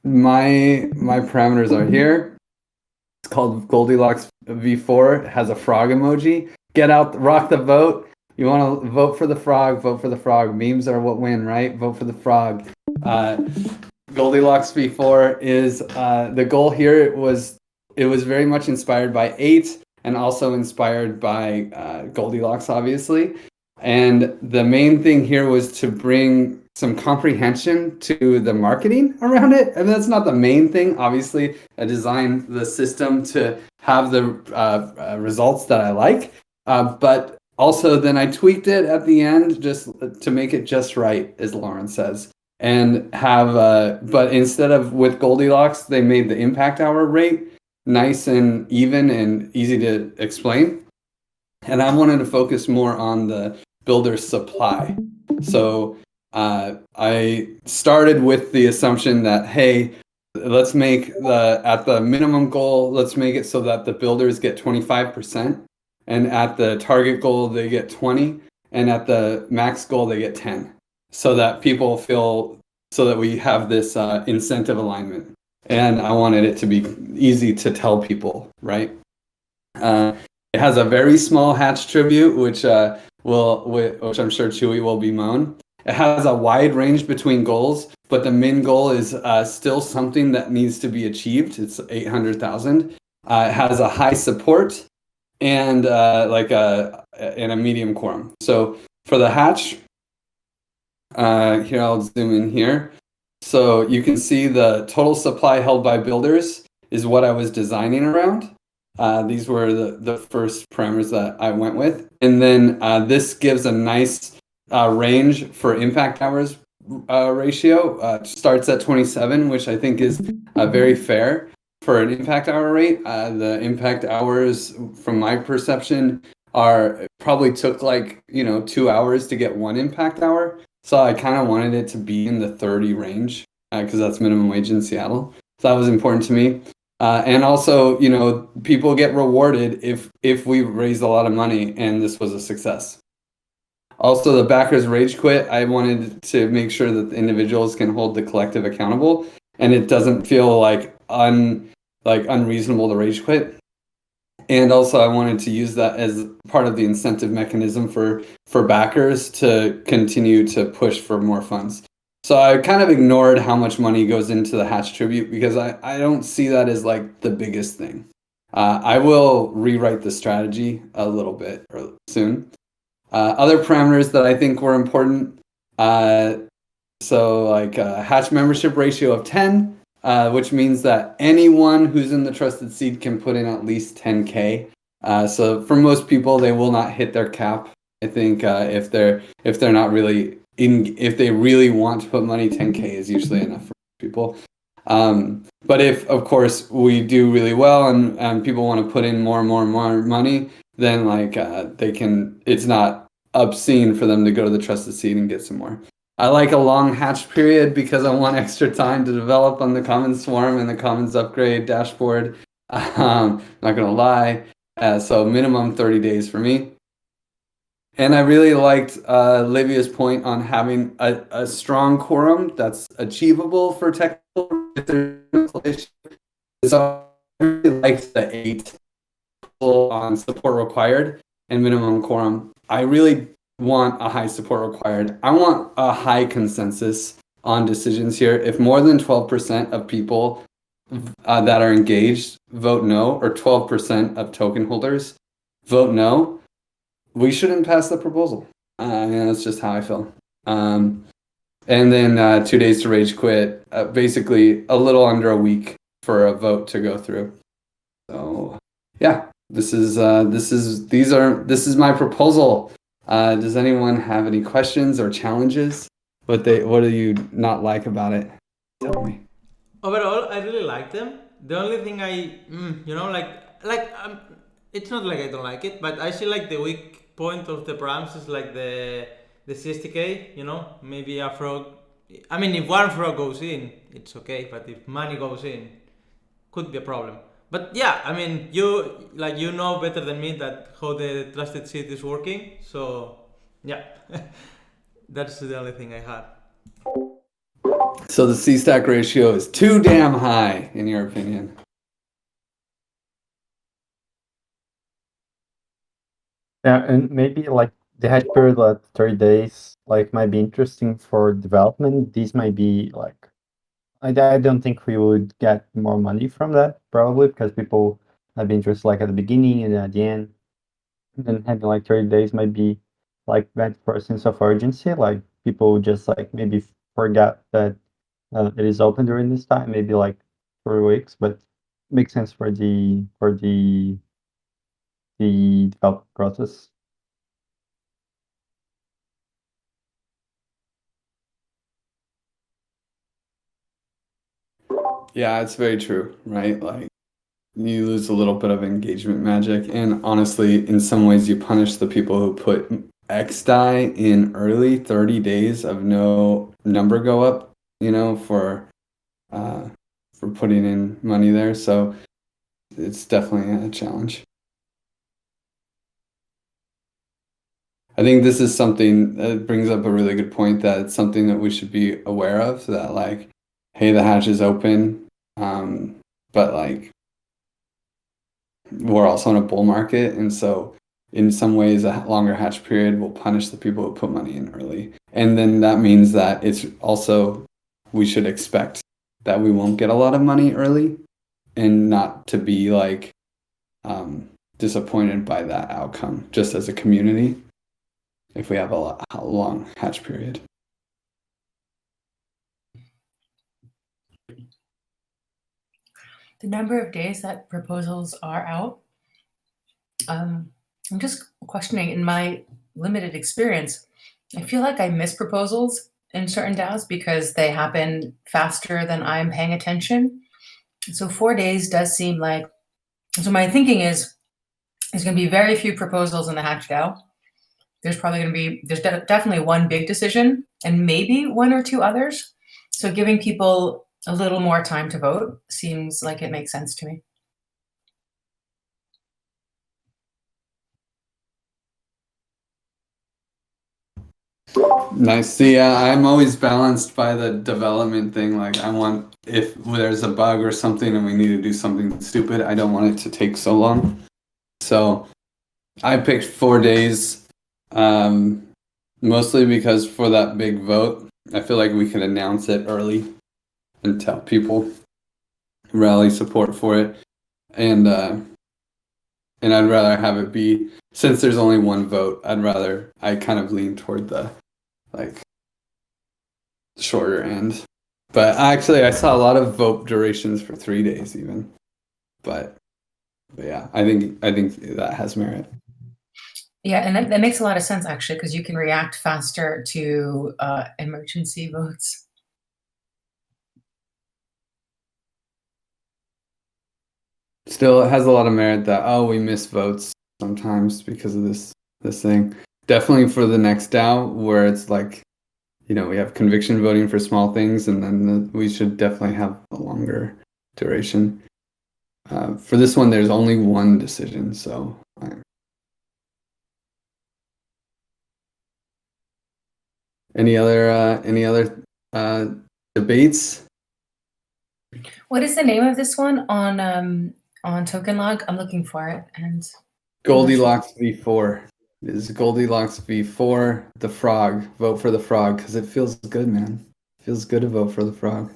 my parameters are here. It's called Goldilocks V4. It has a frog emoji. Get out, rock the vote. You want to vote for the frog, vote for the frog. Memes are what win, right? Vote for the frog. Uh, Goldilocks V4 is the goal here. It was very much inspired by 8 and also inspired by Goldilocks, obviously. And the main thing here was to bring some comprehension to the marketing around it. And that's not the main thing. Obviously, I designed the system to have the results that I like. But also, then I tweaked it at the end just to make it just right, as Lauren says. And but instead of with Goldilocks, they made the impact hour rate nice and even and easy to explain. And I wanted to focus more on the builder supply. So I started with the assumption that, hey, let's make at the minimum goal, let's make it so that the builders get 25%, and at the target goal they get 20, and at the max goal they get 10, so that people feel, so that we have this incentive alignment. And I wanted it to be easy to tell people, right? It has a very small hatch tribute, which I'm sure Chewy will bemoan. It has a wide range between goals, but the min goal is still something that needs to be achieved. It's 800,000. It has a high support and and a medium quorum. So for the hatch, here I'll zoom in here. So you can see the total supply held by builders is what I was designing around. These were the first parameters that I went with. And then this gives a nice range for impact hours ratio. Starts at 27, which I think is very fair for an impact hour rate. The impact hours, from my perception, probably took 2 hours to get one impact hour. So I kind of wanted it to be in the 30 range because that's minimum wage in Seattle. So that was important to me. And also, people get rewarded if we raise a lot of money, and this was a success. Also, the backers rage quit. I wanted to make sure that the individuals can hold the collective accountable, and it doesn't feel like unreasonable to rage quit. And also, I wanted to use that as part of the incentive mechanism for backers to continue to push for more funds. So I kind of ignored how much money goes into the Hatch tribute because I don't see that as the biggest thing. I will rewrite the strategy a little bit soon. Other parameters that I think were important. Hatch membership ratio of 10, which means that anyone who's in the trusted seed can put in at least 10K. So for most people, they will not hit their cap. I think if they're not really if they really want to put money, 10K is usually enough for people. But if, of course, we do really well and people want to put in more and more and more money, then they can. It's not obscene for them to go to the trusted seed and get some more. I like a long hatch period because I want extra time to develop on the Commons Swarm and the Commons Upgrade dashboard. Not gonna lie. So minimum 30 days for me. And I really liked Livia's point on having a strong quorum that's achievable for technical. So I really liked the 8 on support required and minimum quorum. I really want a high support required. I want a high consensus on decisions here. If more than 12% of people that are engaged vote no, or 12% of token holders vote no, we shouldn't pass the proposal. That's just how I feel. And then 2 days to rage quit. Basically, a little under a week for a vote to go through. So, yeah, this is my proposal. Does anyone have any questions or challenges? What do you not like about it? Tell me. Overall, I really like them. The only thing it's not like I don't like it, but I see the weak point of the params is the CSTK. Maybe a frog. I mean, if one frog goes in, it's okay. But if money goes in, could be a problem. But yeah, I mean, you know better than me that how the trusted seed is working. So yeah, that's the only thing I had. So the C-stack ratio is too damn high, in your opinion. Yeah, and maybe like the hedge period at 30 days like might be interesting for development. These might be like I don't think we would get more money from that probably because people have interest like at the beginning and at the end. And then having like 30 days might be like bad for a sense of urgency. Like people just like maybe forget that it is open during this time, maybe like 3 weeks, but makes sense for the development process. Yeah, it's very true, right? Like you lose a little bit of engagement magic, and honestly, in some ways, you punish the people who put X die in early 30 days of no number go up, uh, for putting in money there. So it's definitely a challenge. I think this is something that brings up a really good point that it's something that we should be aware of, that like, hey, the hatch is open, but like we're also in a bull market, and so in some ways a longer hatch period will punish the people who put money in early. And then that means that it's also, we should expect that we won't get a lot of money early, and not to be like disappointed by that outcome just as a community if we have a long hatch period. The number of days that proposals are out, I'm just questioning in my limited experience. I feel like I miss proposals in certain DAOs because they happen faster than I'm paying attention. So 4 days does seem like, so my thinking is there's going to be very few proposals in the Hatch DAO. There's probably going to be, definitely one big decision and maybe one or two others. So giving people a little more time to vote seems like it makes sense to me. Nice. See, I'm always balanced by the development thing. Like, I want, if there's a bug or something and we need to do something stupid, I don't want it to take so long. So I picked 4 days, mostly because for that big vote, I feel like we can announce it early and tell people, rally support for it. And I'd rather have it be, since there's only one vote, I kind of lean toward the like shorter end. But actually, I saw a lot of vote durations for 3 days even. But yeah, I think that has merit. Yeah, and that makes a lot of sense actually, because you can react faster to emergency votes. Still, it has a lot of merit that we miss votes sometimes because of this thing. Definitely for the next DAO where it's like, we have conviction voting for small things, and then we should definitely have a longer duration. For this one, there's only one decision, so. Any other debates? What is the name of this one on Token Log? I'm looking for it. And Goldilocks V4. It is Goldilocks V4, the frog. Vote for the frog because it feels good, man. It feels good to vote for the frog.